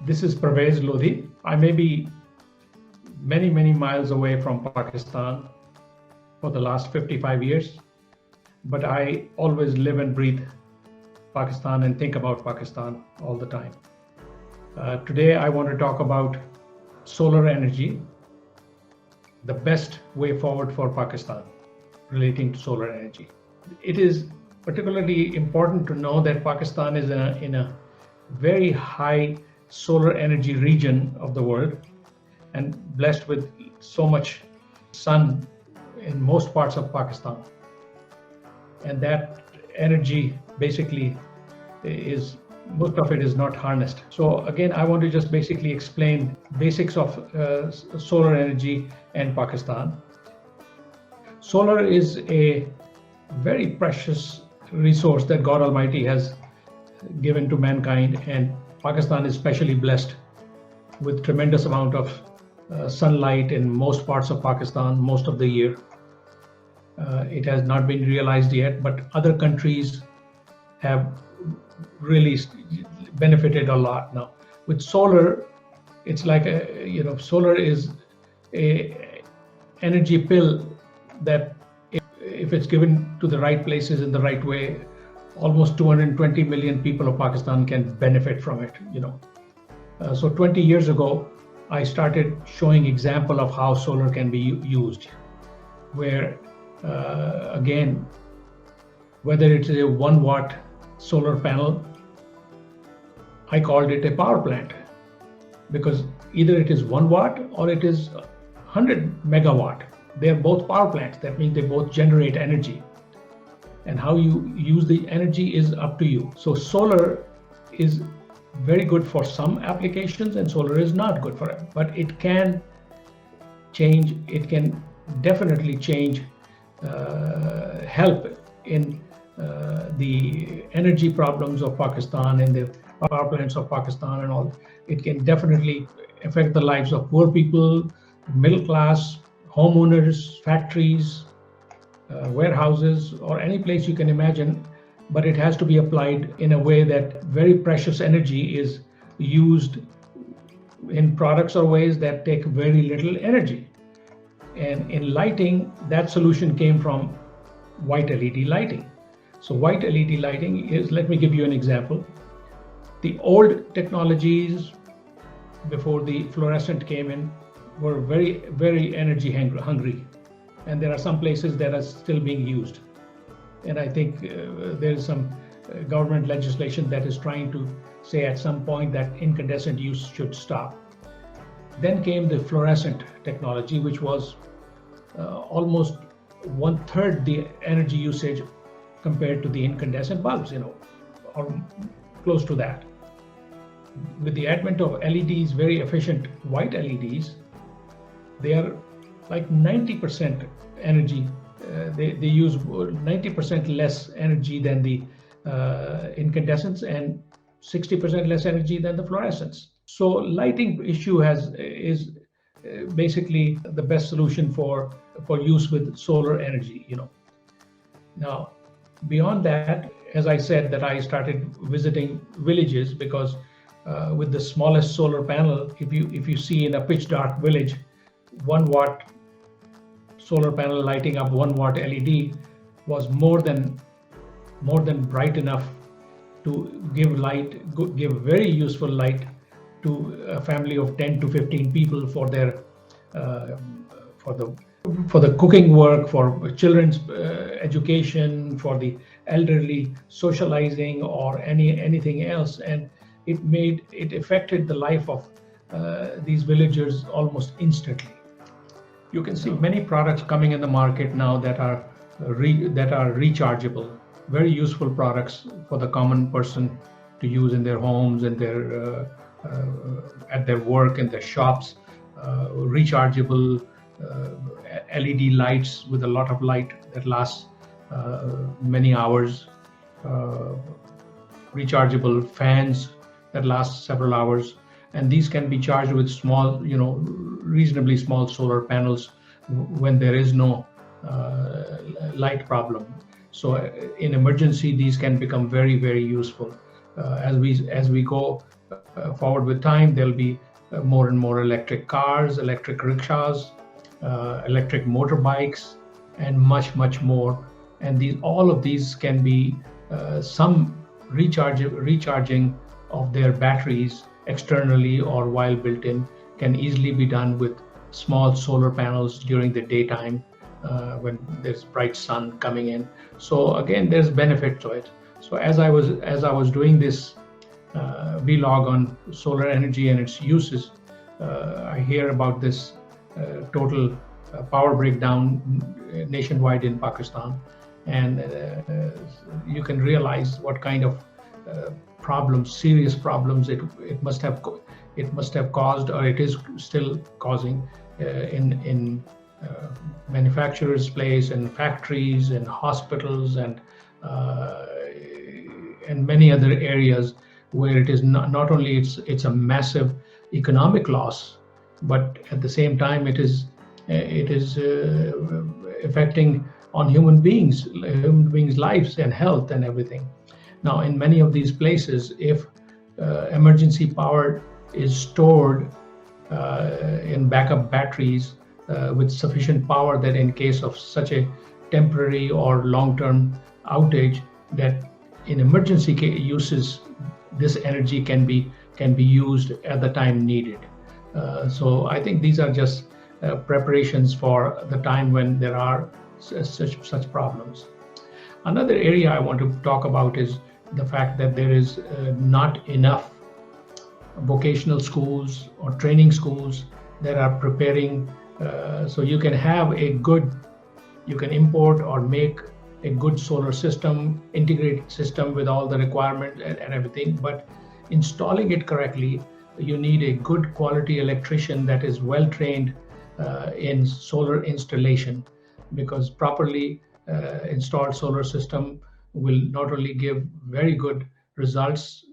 This is Pervaiz Lodhie. I may be many miles away from Pakistan for the last 55 years, but I always live and breathe Pakistan and think about Pakistan all the time. Today, I want to talk about solar energy, the best way forward for Pakistan relating to solar energy. It is particularly important to know that Pakistan is in a very high solar energy region of the world and blessed with so much sun in most parts of Pakistan. And that energy basically is, most of it is not harnessed. So again, I want to just basically explain basics of solar energy and Pakistan. Solar is a very precious resource that God Almighty has given to mankind, and Pakistan is especially blessed with tremendous amount of sunlight in most parts of Pakistan most of the year. It has not been realized yet, but other countries have really benefited a lot now. With solar, it's like solar is a energy pill that if it's given to the right places in the right way, almost 220 million people of Pakistan can benefit from it. So 20 years ago, I started showing example of how solar can be used, where again, whether it's a 1 watt solar panel, I called it a power plant, because either it is 1 watt or it is 100 megawatt. They're both power plants. That means they both generate energy. And how you use the energy is up to you. So solar is very good for some applications and solar is not good for it, but it can change, it can definitely change, help in the energy problems of Pakistan and the power plants of Pakistan and all. It can definitely affect the lives of poor people, middle class, homeowners, factories, warehouses, or any place you can imagine, but it has to be applied in a way that very precious energy is used in products or ways that take very little energy. And in lighting, that solution came from white LED lighting. So white LED lighting is, let me give you an example. The old technologies before the fluorescent came in were very energy hungry. And there are some places that are still being used. And I think there is some government legislation that is trying to say at some point that incandescent use should stop. Then came the fluorescent technology, which was almost 1/3 the energy usage compared to the incandescent bulbs, or close to that. With the advent of LEDs, very efficient white LEDs, they are like 90% energy. They use 90% less energy than the incandescents and 60% less energy than the fluorescents. So lighting issue is basically the best solution for use with solar energy. Now, beyond that, as I said, that I started visiting villages because with the smallest solar panel, if you see in a pitch dark village, 1 watt solar panel lighting up 1 watt LED was more than bright enough to give very useful light to a family of 10 to 15 people for their for the cooking work, for children's education, for the elderly socializing, or anything else. And it affected the life of these villagers almost instantly. You can see many products coming in the market now that are rechargeable, very useful products for the common person to use in their homes and at their work and their shops. Rechargeable LED lights with a lot of light that lasts many hours. Rechargeable fans that last several hours. And these can be charged with small, reasonably small solar panels when there is no light problem. So in emergency, these can become very, very useful. As we go forward with time, there'll be more and more electric cars, electric rickshaws, electric motorbikes, and much more. And all of these can be some recharging of their batteries externally or while built in can easily be done with small solar panels during the daytime when there's bright sun coming in. So again, there's benefit to it. So as I was doing this vlog on solar energy and its uses, I hear about this total power breakdown nationwide in Pakistan, and you can realize what kind of problems, serious problems it must have caused, or it is still causing in manufacturers' place, and factories, and hospitals, and many other areas where it is not only it's a massive economic loss, but at the same time it is affecting on human beings' lives and health and everything. Now, in many of these places, if emergency power is stored in backup batteries with sufficient power, that in case of such a temporary or long-term outage, that in emergency uses, this energy can be used at the time needed. So I think these are just preparations for the time when there are such problems. Another area I want to talk about is the fact that there is not enough vocational schools or training schools that are preparing, so you can import or make a good solar system, integrated system with all the requirements and everything, but installing it correctly, you need a good quality electrician that is well trained in solar installation, because properly installed solar system will not only give very good results,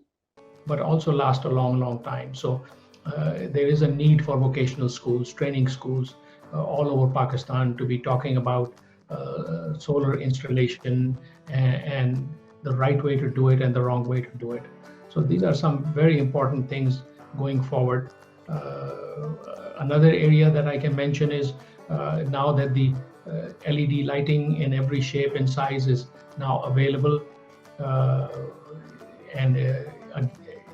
but also last a long time. So there is a need for vocational schools, training schools all over Pakistan to be talking about solar installation and the right way to do it and the wrong way to do it. So these are some very important things going forward. Another area that I can mention is now that the LED lighting in every shape and size is now available, and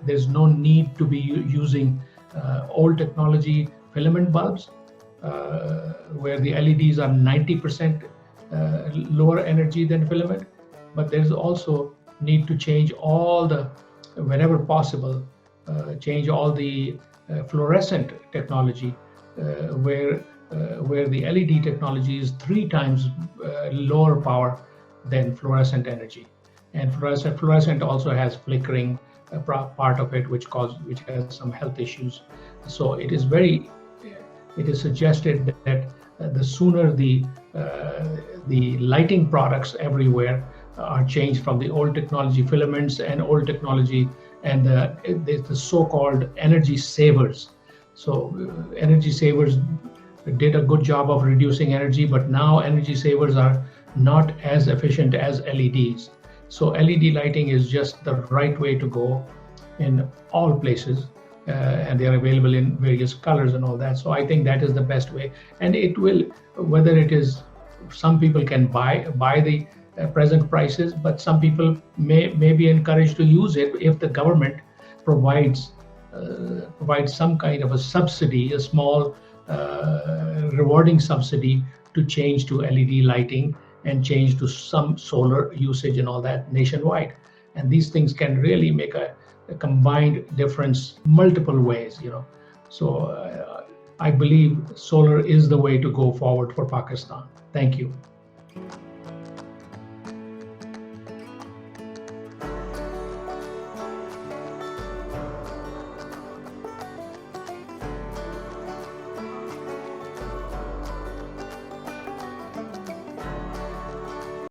there's no need to be using old technology filament bulbs, where the LEDs are 90% lower energy than filament, but there's also need to change all the, whenever possible, change all the fluorescent technology, where the LED technology is 3 times lower power than fluorescent energy, and fluorescent also has flickering part of it, which has some health issues. So it is suggested that the sooner the lighting products everywhere are changed from the old technology filaments and old technology and the so-called energy savers. So energy savers did a good job of reducing energy, but now energy savers are not as efficient as LEDs. So LED lighting is just the right way to go in all places, and they are available in various colors and all that. So I think that is the best way, and it will, whether it is, some people can buy the present prices, but some people may be encouraged to use it if the government provides some kind of a subsidy, a small rewarding subsidy to change to LED lighting and change to some solar usage and all that nationwide. And these things can really make a combined difference multiple ways, So I believe solar is the way to go forward for Pakistan. Thank you.